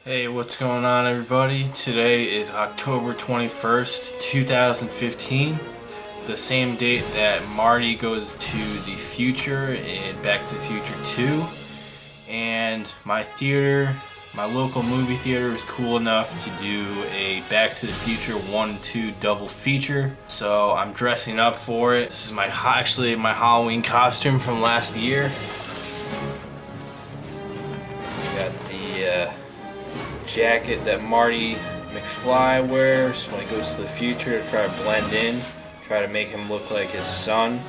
Hey, what's going on, everybody? Today is October 21st, 2015, the same date that Marty goes to the future in Back to the Future 2. And my local movie theater is cool enough to do a Back to the Future 1 and 2 double feature. So I'm dressing up for it. This is my Halloween costume from last year. Got the jacket that Marty McFly wears when he goes to the future to try to blend in, try to make him look like his son.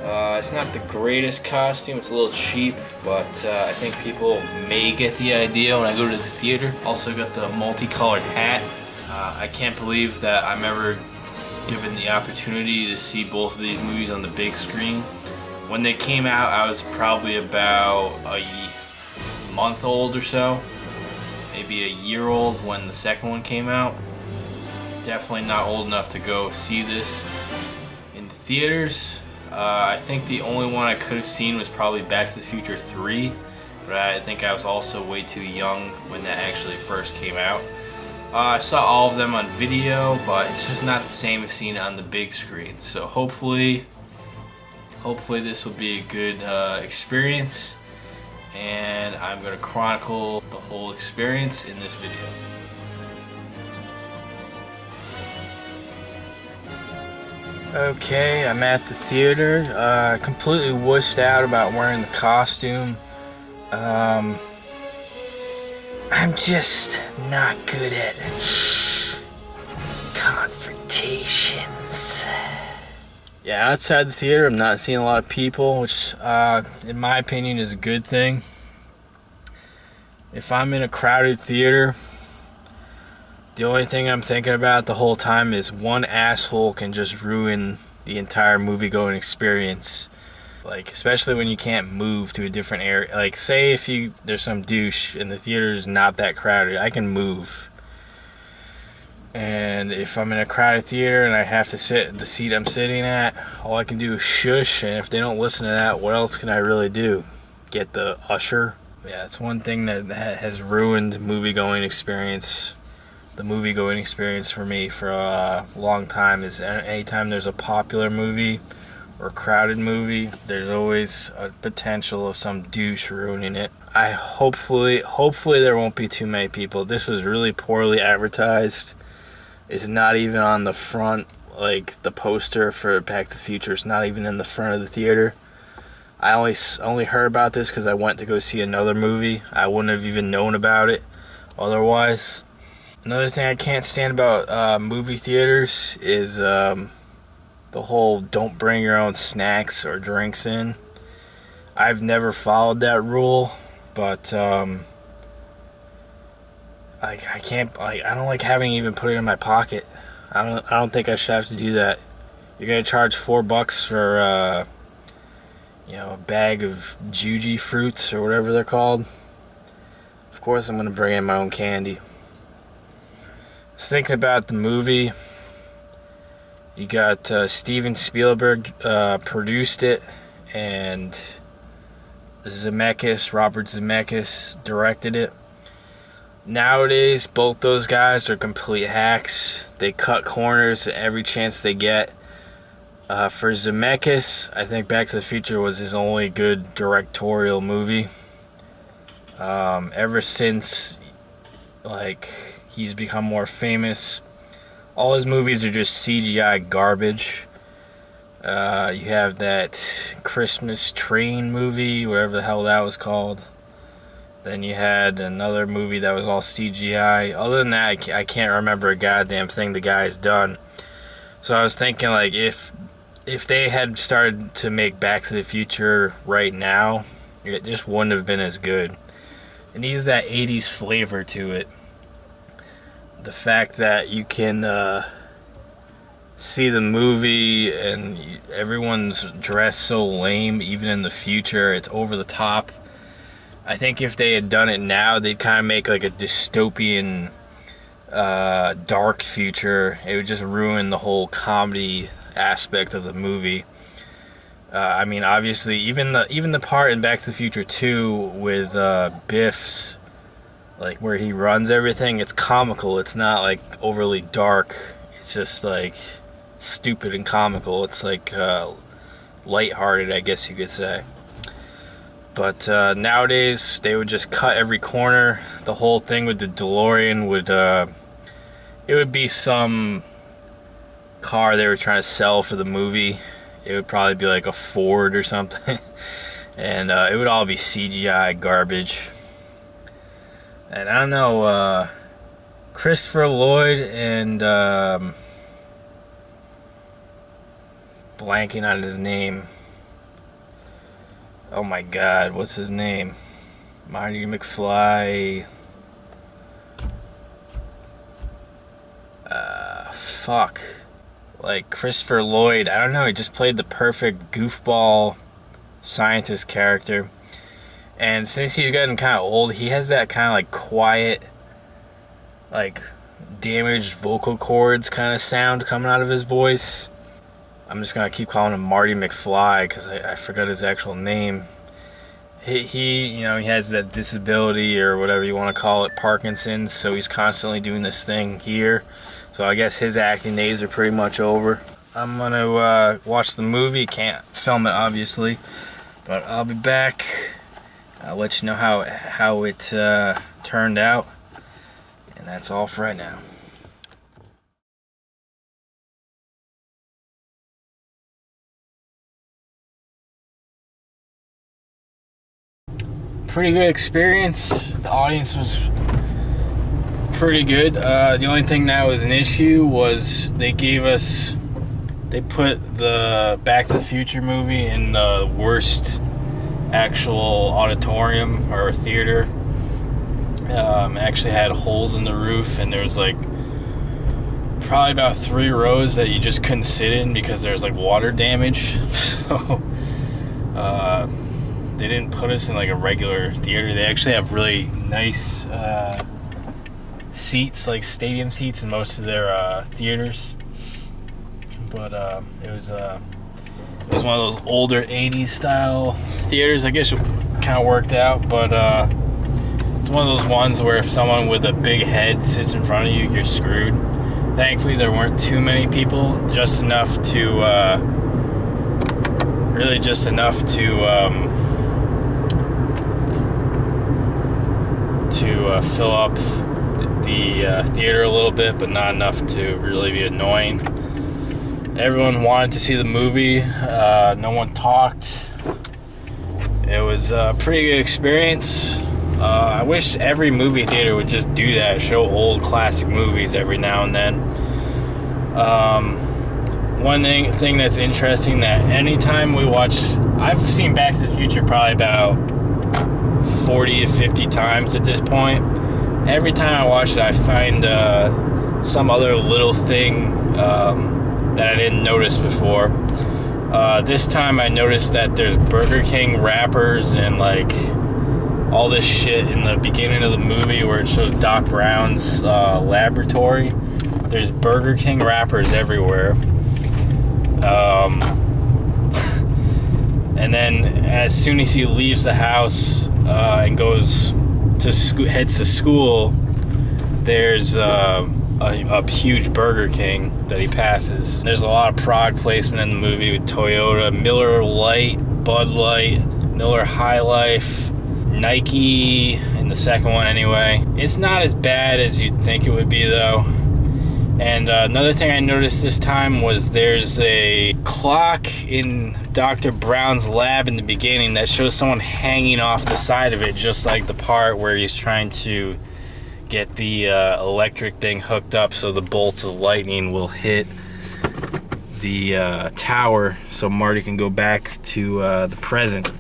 It's not the greatest costume, it's a little cheap, but I think people may get the idea when I go to the theater. Also got the multicolored hat. I can't believe that I'm ever given the opportunity to see both of these movies on the big screen. When they came out, I was probably about a month old or so. Maybe a year old when the second one came out. Definitely not old enough to go see this in the theaters. I think the only one I could have seen was probably Back to the Future 3, but I think I was also way too young when that actually first came out. I saw all of them on video, but it's just not the same as seeing it on the big screen. So hopefully this will be a good experience. And I'm going to chronicle the whole experience in this video. Okay, I'm at the theater, completely wussed out about wearing the costume. I'm just not good at confrontations. Yeah, outside the theater, I'm not seeing a lot of people, which, in my opinion, is a good thing. If I'm in a crowded theater, the only thing I'm thinking about the whole time is one asshole can just ruin the entire movie-going experience. Like, especially when you can't move to a different area. Like, say if there's some douche and the theater's not that crowded, I can move. And if I'm in a crowded theater and I have to sit in the seat I'm sitting at, all I can do is shush, and if they don't listen to that, what else can I really do? Get the usher? Yeah, it's one thing that has ruined the movie-going experience for me for a long time is anytime there's a popular movie or a crowded movie, there's always a potential of some douche ruining it. Hopefully there won't be too many people. This was really poorly advertised. It's not even on the front, like the poster for Back to the Future. It's not even in the front of the theater. I only heard about this because I went to go see another movie. I wouldn't have even known about it otherwise. Another thing I can't stand about movie theaters is the whole don't bring your own snacks or drinks in. I've never followed that rule, but I don't like having even put it in my pocket. I don't think I should have to do that. You're gonna charge $4 for a bag of Juji fruits or whatever they're called. Of course I'm gonna bring in my own candy. I was thinking about the movie. You got Steven Spielberg produced it, and Robert Zemeckis directed it. Nowadays, both those guys are complete hacks. They cut corners every chance they get. For Zemeckis, I think Back to the Future was his only good directorial movie. Ever since, he's become more famous, all his movies are just CGI garbage. You have that Christmas Train movie, whatever the hell that was called. Then you had another movie that was all CGI. Other than that, I can't remember a goddamn thing the guy's done. So I was thinking, if they had started to make Back to the Future right now, it just wouldn't have been as good. It needs that 80s flavor to it. The fact that you can see the movie and everyone's dressed so lame, even in the future, it's over the top. I think if they had done it now, they'd kind of make like a dystopian, dark future. It would just ruin the whole comedy aspect of the movie. Obviously, even the part in Back to the Future 2 with Biff's like where he runs everything, it's comical. It's not like overly dark. It's just like stupid and comical. It's like lighthearted, I guess you could say. But nowadays they would just cut every corner. The whole thing with the DeLorean would it would be some car they were trying to sell for the movie. It would probably be like a Ford or something. And it would all be CGI garbage. And I don't know, Christopher Lloyd and blanking on his name. Oh my god, what's his name? Marty McFly. Fuck. Like Christopher Lloyd, I don't know, he just played the perfect goofball scientist character. And since he's gotten kind of old, he has that kind of like quiet, like damaged vocal cords kind of sound coming out of his voice. I'm just gonna keep calling him Marty McFly because I forgot his actual name. He you know, he has that disability or whatever you want to call it, Parkinson's, so he's constantly doing this thing here. So I guess his acting days are pretty much over. I'm gonna watch the movie. Can't film it obviously, but I'll be back. I'll let you know how it turned out, and that's all for right now. Pretty good experience. The audience was pretty good. The only thing that was an issue was they put the Back to the Future movie in the worst actual auditorium or theater. Actually had holes in the roof, and there was like probably about 3 rows that you just couldn't sit in because there's like water damage. So they didn't put us in like a regular theater. They actually have really nice seats, like stadium seats in most of their theaters. But it was one of those older 80s style theaters. I guess it kind of worked out, but it's one of those ones where if someone with a big head sits in front of you, you're screwed. Thankfully, there weren't too many people, just enough to fill up the theater a little bit, but not enough to really be annoying. Everyone wanted to see the movie. No one talked. It was a pretty good experience. I wish every movie theater would just do that, show old classic movies every now and then. One thing that's interesting, that anytime we watch, I've seen Back to the Future probably about 40 to 50 times at this point. Every time I watch it, I find some other little thing that I didn't notice before. This time I noticed that there's Burger King wrappers and like all this shit in the beginning of the movie where it shows Doc Brown's laboratory. There's Burger King wrappers everywhere. And then as soon as he leaves the house and goes to heads to school, there's a huge Burger King that he passes. There's a lot of product placement in the movie with Toyota, Miller Lite, Bud Light, Miller High Life, Nike in the second one anyway. It's not as bad as you'd think it would be though. And another thing I noticed this time was there's a clock in Dr. Brown's lab in the beginning that shows someone hanging off the side of it, just like the part where he's trying to get the electric thing hooked up so the bolts of lightning will hit the tower so Marty can go back to the present.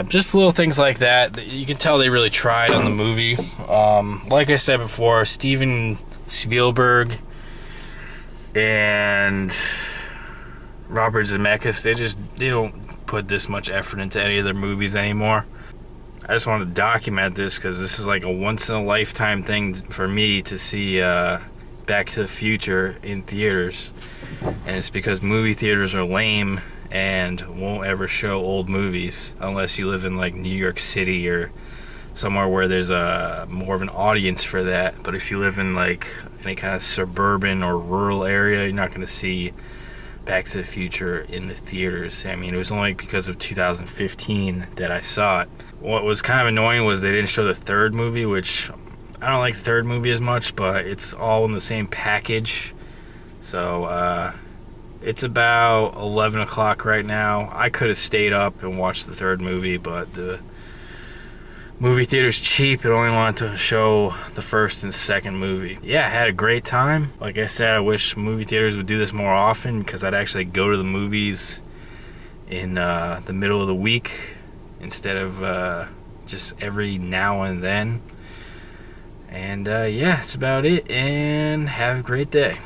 Just little things like that. You can tell they really tried on the movie. Like I said before, Steven Spielberg and Robert Zemeckis, they don't put this much effort into any of their movies anymore. I just wanted to document this because this is like a once-in-a-lifetime thing for me to see Back to the Future in theaters. And it's because movie theaters are lame and won't ever show old movies unless you live in like New York City or somewhere where there's a more of an audience for that. But if you live in like any kind of suburban or rural area, you're not going to see Back to the Future in the theaters. I mean, it was only because of 2015 that I saw it. What was kind of annoying was they didn't show the third movie, which I don't like the third movie as much, but it's all in the same package. So it's about 11 o'clock right now. I could have stayed up and watched the third movie, but the movie theater's cheap. It only wanted to show the first and second movie. Yeah, I had a great time. Like I said, I wish movie theaters would do this more often, because I'd actually go to the movies in the middle of the week instead of just every now and then. And yeah, that's about it, and have a great day.